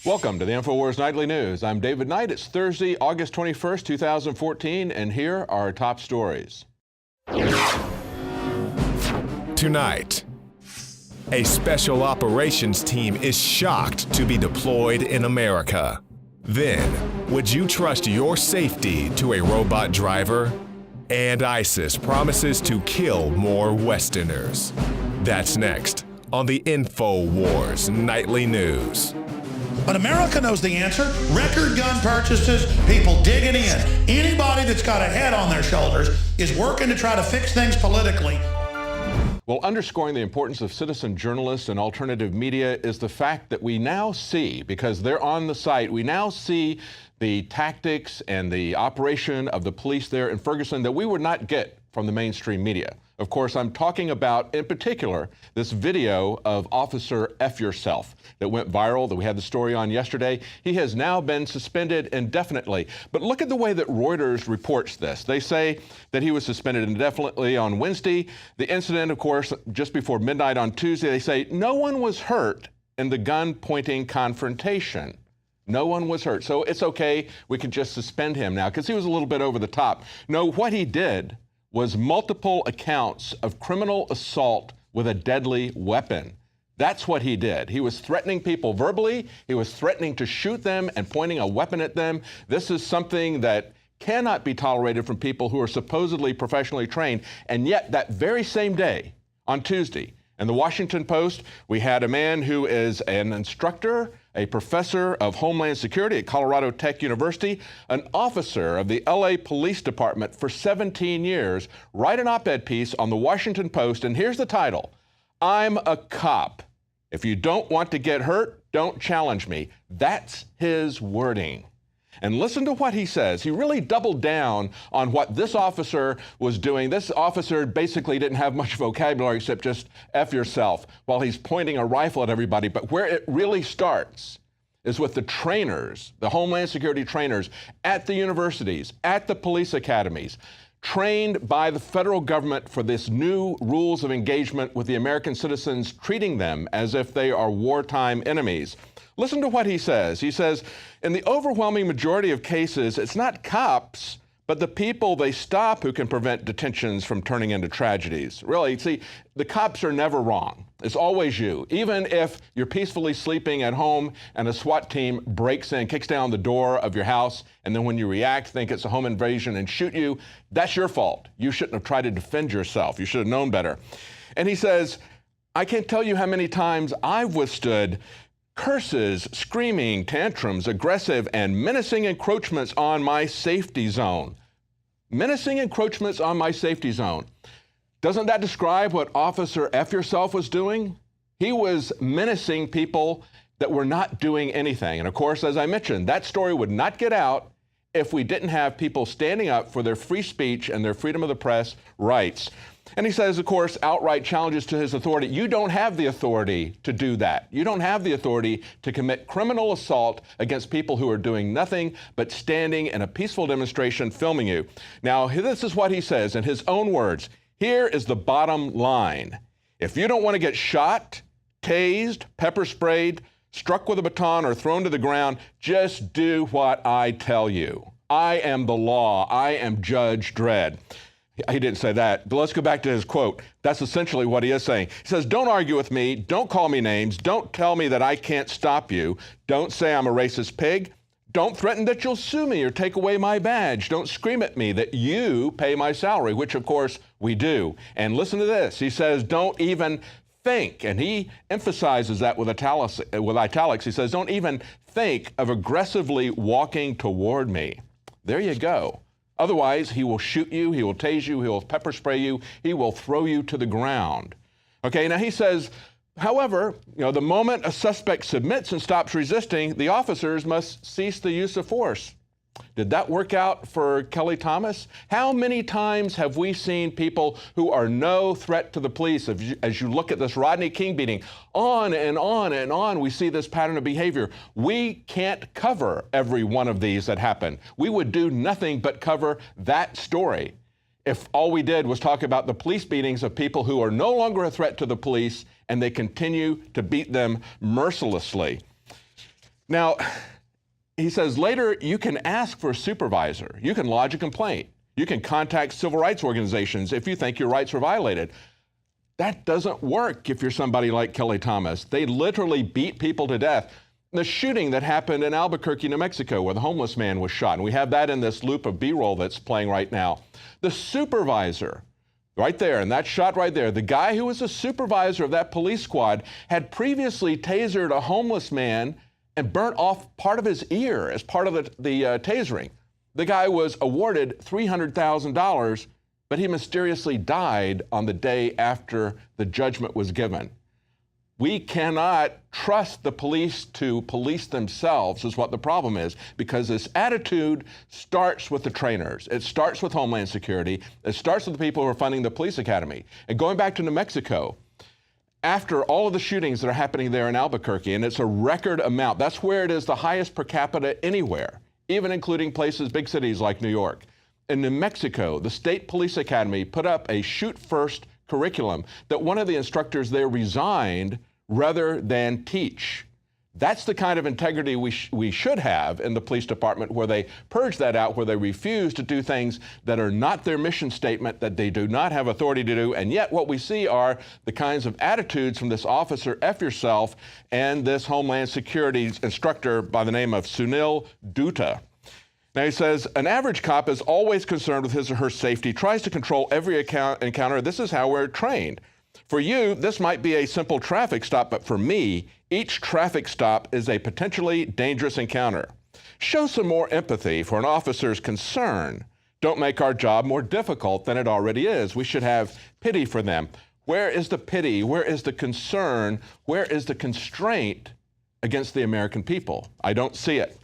Welcome to the INFOWARS Nightly News. I'm David Knight. It's Thursday, August 21st, 2014, and here are our top stories. Tonight, a special operations team is shocked to be deployed in America. Then, would you trust your safety to a robot driver? And ISIS promises to kill more Westerners. That's next on the INFOWARS Nightly News. But America knows the answer. Record gun purchases, people digging in. Anybody that's got a head on their shoulders is working to try to fix things politically. Well, underscoring the importance of citizen journalists and alternative media is the fact that we now see, because they're on the site, we now see the tactics and the operation of the police there in Ferguson that we would not get from the mainstream media. Of course, I'm talking about, in particular, this video of Officer F Yourself that went viral, that we had the story on yesterday. He has now been suspended indefinitely. But look at the way that Reuters reports this. They say that he was suspended indefinitely on Wednesday. The incident, of course, just before midnight on Tuesday, they say no one was hurt in the gun-pointing confrontation. No one was hurt. So it's okay. We can just suspend him now because he was a little bit over the top. No, what he did was multiple accounts of criminal assault with a deadly weapon. That's what he did. He was threatening people verbally. He was threatening to shoot them and pointing a weapon at them. This is something that cannot be tolerated from people who are supposedly professionally trained. And yet that very same day, on Tuesday, in the Washington Post, we had a man who is an instructor, a professor of Homeland Security at Colorado Tech University, an officer of the LA Police Department for 17 years, write an op-ed piece on the Washington Post, and here's the title: I'm a cop. If you don't want to get hurt, don't challenge me. That's his wording. And listen to what he says. He really doubled down on what this officer was doing. This officer basically didn't have much vocabulary except just F yourself while he's pointing a rifle at everybody. But where it really starts is with the trainers, the Homeland Security trainers at the universities, at the police academies, trained by the federal government for this new rules of engagement with the American citizens, treating them as if they are wartime enemies. Listen to what he says. He says, in the overwhelming majority of cases, it's not cops, but the people they stop who can prevent detentions from turning into tragedies. Really, see, the cops are never wrong. It's always you. Even if you're peacefully sleeping at home and a SWAT team breaks in, kicks down the door of your house, and then when you react, think it's a home invasion and shoot you, that's your fault. You shouldn't have tried to defend yourself. You should have known better. And he says, I can't tell you how many times I've withstood curses, screaming, tantrums, aggressive and menacing encroachments on my safety zone. Menacing encroachments on my safety zone. Doesn't that describe what Officer F Yourself was doing? He was menacing people that were not doing anything. And of course, as I mentioned, that story would not get out if we didn't have people standing up for their free speech and their freedom of the press rights. And he says, of course, outright challenges to his authority. You don't have the authority to do that. You don't have the authority to commit criminal assault against people who are doing nothing but standing in a peaceful demonstration filming you. Now, this is what he says in his own words. Here is the bottom line. If you don't want to get shot, tased, pepper sprayed, struck with a baton, or thrown to the ground, just do what I tell you. I am the law. I am Judge Dredd. He didn't say that, but let's go back to his quote. That's essentially what he is saying. He says, don't argue with me. Don't call me names. Don't tell me that I can't stop you. Don't say I'm a racist pig. Don't threaten that you'll sue me or take away my badge. Don't scream at me that you pay my salary, which of course we do. And listen to this. He says, don't even think, and he emphasizes that with italics. He says, don't even think of aggressively walking toward me. There you go. Otherwise, he will shoot you, he will tase you, he will pepper spray you, he will throw you to the ground. Okay, now he says, however, the moment a suspect submits and stops resisting, the officers must cease the use of force. Did that work out for Kelly Thomas? How many times have we seen people who are no threat to the police? As you look at this Rodney King beating, on and on and on, we see this pattern of behavior. We can't cover every one of these that happen. We would do nothing but cover that story if all we did was talk about the police beatings of people who are no longer a threat to the police and they continue to beat them mercilessly. Now, he says later you can ask for a supervisor. You can lodge a complaint. You can contact civil rights organizations if you think your rights were violated. That doesn't work if you're somebody like Kelly Thomas. They literally beat people to death. The shooting that happened in Albuquerque, New Mexico, where the homeless man was shot, and we have that in this loop of B-roll that's playing right now. The supervisor, right there, and that shot right there, the guy who was the supervisor of that police squad had previously tasered a homeless man and burnt off part of his ear as part of the tasering. The guy was awarded $300,000, but he mysteriously died on the day after the judgment was given. We cannot trust the police to police themselves is what the problem is, because this attitude starts with the trainers. It starts with Homeland Security. It starts with the people who are funding the police academy. And going back to New Mexico, after all of the shootings that are happening there in Albuquerque, and it's a record amount, that's where it is the highest per capita anywhere, even including places, big cities like New York. In New Mexico, the State Police Academy put up a shoot first curriculum that one of the instructors there resigned rather than teach. That's the kind of integrity we should have in the police department, where they purge that out, where they refuse to do things that are not their mission statement, that they do not have authority to do. And yet what we see are the kinds of attitudes from this officer, F yourself, and this Homeland Security instructor by the name of Sunil Dutta. Now he says, an average cop is always concerned with his or her safety, tries to control every encounter. This is how we're trained. For you, this might be a simple traffic stop, but for me, each traffic stop is a potentially dangerous encounter. Show some more empathy for an officer's concern. Don't make our job more difficult than it already is. We should have pity for them. Where is the pity? Where is the concern? Where is the constraint against the American people? I don't see it.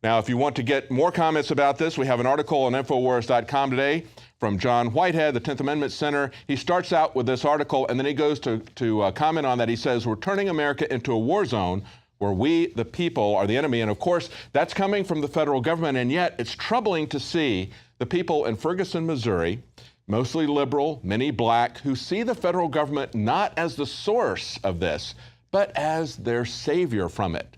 Now, if you want to get more comments about this, we have an article on INFOWARS.com today from John Whitehead, the 10th Amendment Center. He starts out with this article, and then he goes to comment on that. He says, we're turning America into a war zone where we, the people, are the enemy. And of course, that's coming from the federal government, and yet it's troubling to see the people in Ferguson, Missouri, mostly liberal, many black, who see the federal government not as the source of this, but as their savior from it.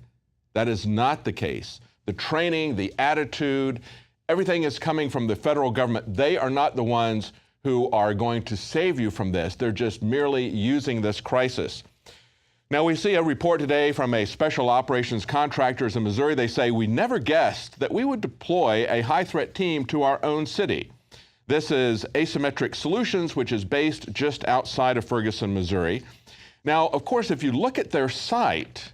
That is not the case. The training, the attitude, everything is coming from the federal government. They are not the ones who are going to save you from this. They're just merely using this crisis. Now, we see a report today from a special operations contractors in Missouri. They say, we never guessed that we would deploy a high-threat team to our own city. This is Asymmetric Solutions, which is based just outside of Ferguson, Missouri. Now, of course, if you look at their site,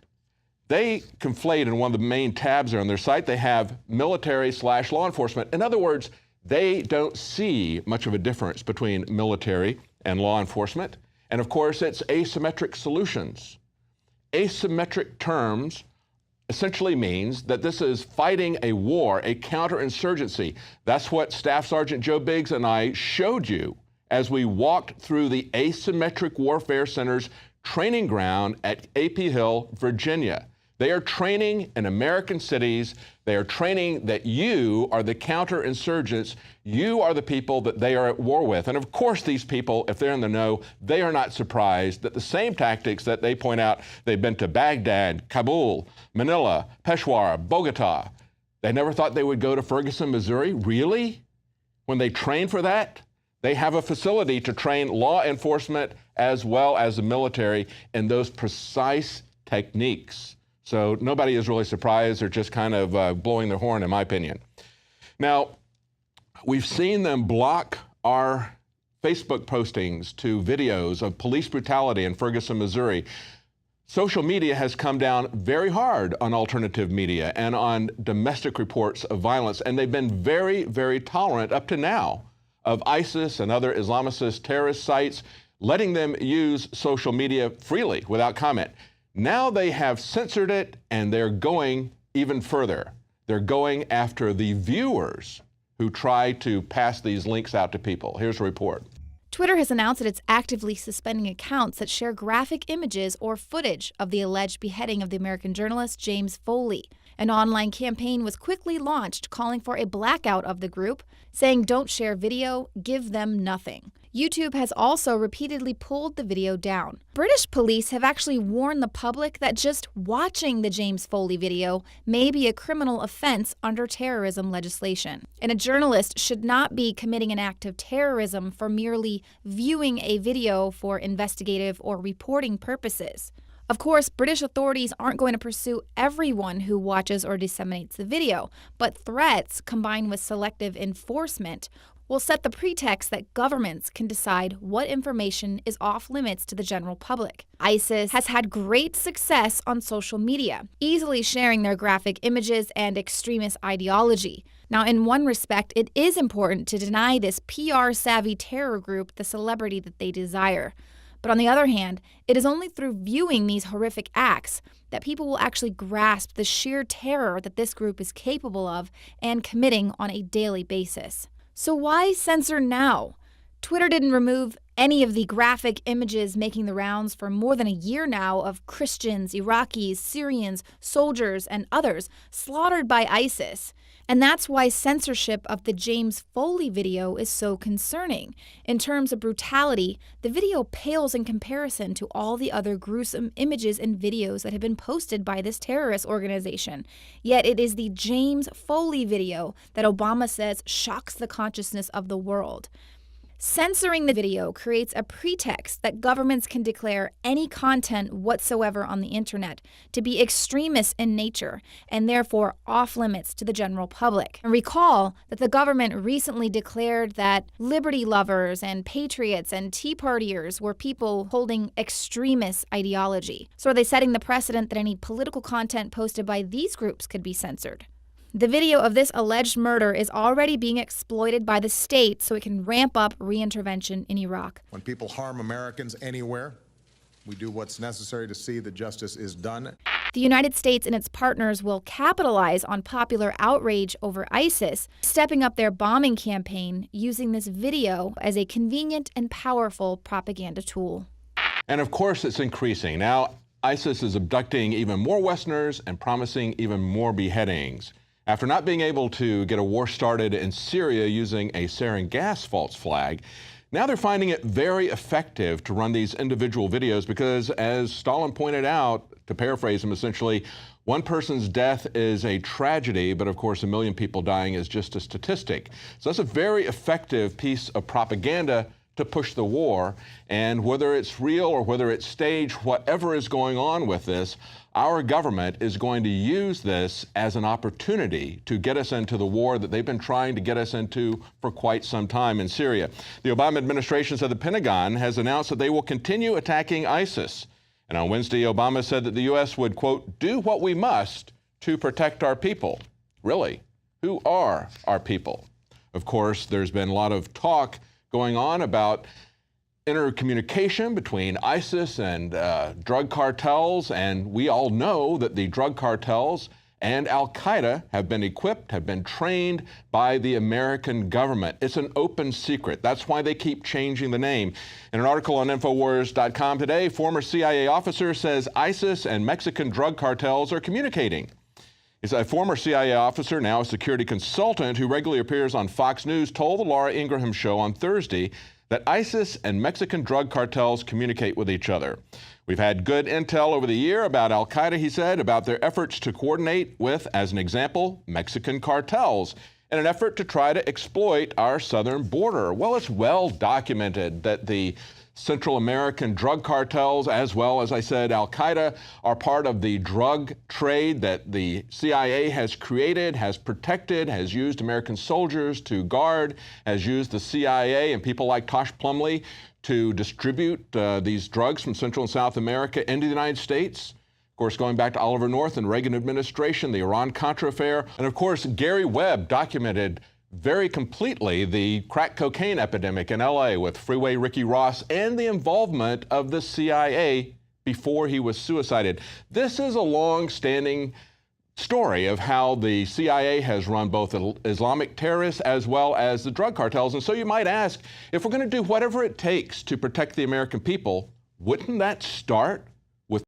they conflate in one of the main tabs there on their site, they have military/law enforcement. In other words, they don't see much of a difference between military and law enforcement. And of course, it's asymmetric solutions. Asymmetric terms essentially means that this is fighting a war, a counterinsurgency. That's what Staff Sergeant Joe Biggs and I showed you as we walked through the Asymmetric Warfare Center's training ground at AP Hill, Virginia. They are training in American cities. They are training that you are the counterinsurgents. You are the people that they are at war with. And of course, these people, if they're in the know, they are not surprised that the same tactics that they point out, they've been to Baghdad, Kabul, Manila, Peshawar, Bogota. They never thought they would go to Ferguson, Missouri. Really? When they train for that? They have a facility to train law enforcement as well as the military in those precise techniques. So nobody is really surprised. They're just kind of blowing their horn, in my opinion. Now, we've seen them block our Facebook postings to videos of police brutality in Ferguson, Missouri. Social media has come down very hard on alternative media and on domestic reports of violence, and they've been very, very tolerant up to now of ISIS and other Islamicist terrorist sites, letting them use social media freely without comment. Now they have censored it, and they're going even further. They're going after the viewers who try to pass these links out to people. Here's a report. Twitter has announced that it's actively suspending accounts that share graphic images or footage of the alleged beheading of the American journalist James Foley. An online campaign was quickly launched calling for a blackout of the group, saying don't share video, give them nothing. YouTube has also repeatedly pulled the video down. British police have actually warned the public that just watching the James Foley video may be a criminal offense under terrorism legislation. And a journalist should not be committing an act of terrorism for merely viewing a video for investigative or reporting purposes. Of course, British authorities aren't going to pursue everyone who watches or disseminates the video, but threats combined with selective enforcement will set the pretext that governments can decide what information is off limits to the general public. ISIS has had great success on social media, easily sharing their graphic images and extremist ideology. Now, in one respect, it is important to deny this PR-savvy terror group the celebrity that they desire. But on the other hand, it is only through viewing these horrific acts that people will actually grasp the sheer terror that this group is capable of and committing on a daily basis. So why censor now? Twitter didn't remove any of the graphic images making the rounds for more than a year now of Christians, Iraqis, Syrians, soldiers, and others slaughtered by ISIS. And that's why censorship of the James Foley video is so concerning. In terms of brutality, the video pales in comparison to all the other gruesome images and videos that have been posted by this terrorist organization. Yet it is the James Foley video that Obama says shocks the consciousness of the world. Censoring the video creates a pretext that governments can declare any content whatsoever on the internet to be extremist in nature and therefore off limits to the general public. And recall that the government recently declared that liberty lovers and patriots and Tea Partiers were people holding extremist ideology. So are they setting the precedent that any political content posted by these groups could be censored? The video of this alleged murder is already being exploited by the state so it can ramp up reintervention in Iraq. When people harm Americans anywhere, we do what's necessary to see that justice is done. The United States and its partners will capitalize on popular outrage over ISIS, stepping up their bombing campaign using this video as a convenient and powerful propaganda tool. And of course, it's increasing. Now, ISIS is abducting even more Westerners and promising even more beheadings. After not being able to get a war started in Syria using a sarin gas false flag, now they're finding it very effective to run these individual videos because, as Stalin pointed out, to paraphrase him essentially, one person's death is a tragedy, but of course a million people dying is just a statistic. So that's a very effective piece of propaganda to push the war. And whether it's real or whether it's staged, whatever is going on with this, our government is going to use this as an opportunity to get us into the war that they've been trying to get us into for quite some time in Syria. The Obama administration said the Pentagon has announced that they will continue attacking ISIS. And on Wednesday, Obama said that the U.S. would, quote, do what we must to protect our people. Really? Who are our people? Of course, there's been a lot of talk going on about intercommunication between ISIS and drug cartels, and we all know that the drug cartels and Al-Qaeda have been equipped, have been trained by the American government. It's an open secret. That's why they keep changing the name. In an article on INFOWARS.com today, former CIA officer says ISIS and Mexican drug cartels are communicating. He's a former CIA officer, now a security consultant, who regularly appears on Fox News, told the Laura Ingraham Show on Thursday that ISIS and Mexican drug cartels communicate with each other. We've had good intel over the year about Al-Qaeda, he said, about their efforts to coordinate with, as an example, Mexican cartels in an effort to try to exploit our southern border. Well, it's well documented that the Central American drug cartels, as well as I said, Al-Qaeda, are part of the drug trade that the CIA has created, has protected, has used American soldiers to guard, has used the CIA and people like Tosh Plumlee to distribute these drugs from Central and South America into the United States. Of course, going back to Oliver North and Reagan administration, the Iran-Contra affair, and of course, Gary Webb documented very completely the crack cocaine epidemic in LA with Freeway Ricky Ross and the involvement of the CIA before he was suicided. This is a long-standing story of how the CIA has run both Islamic terrorists as well as the drug cartels. And so you might ask, if we're going to do whatever it takes to protect the American people, wouldn't that start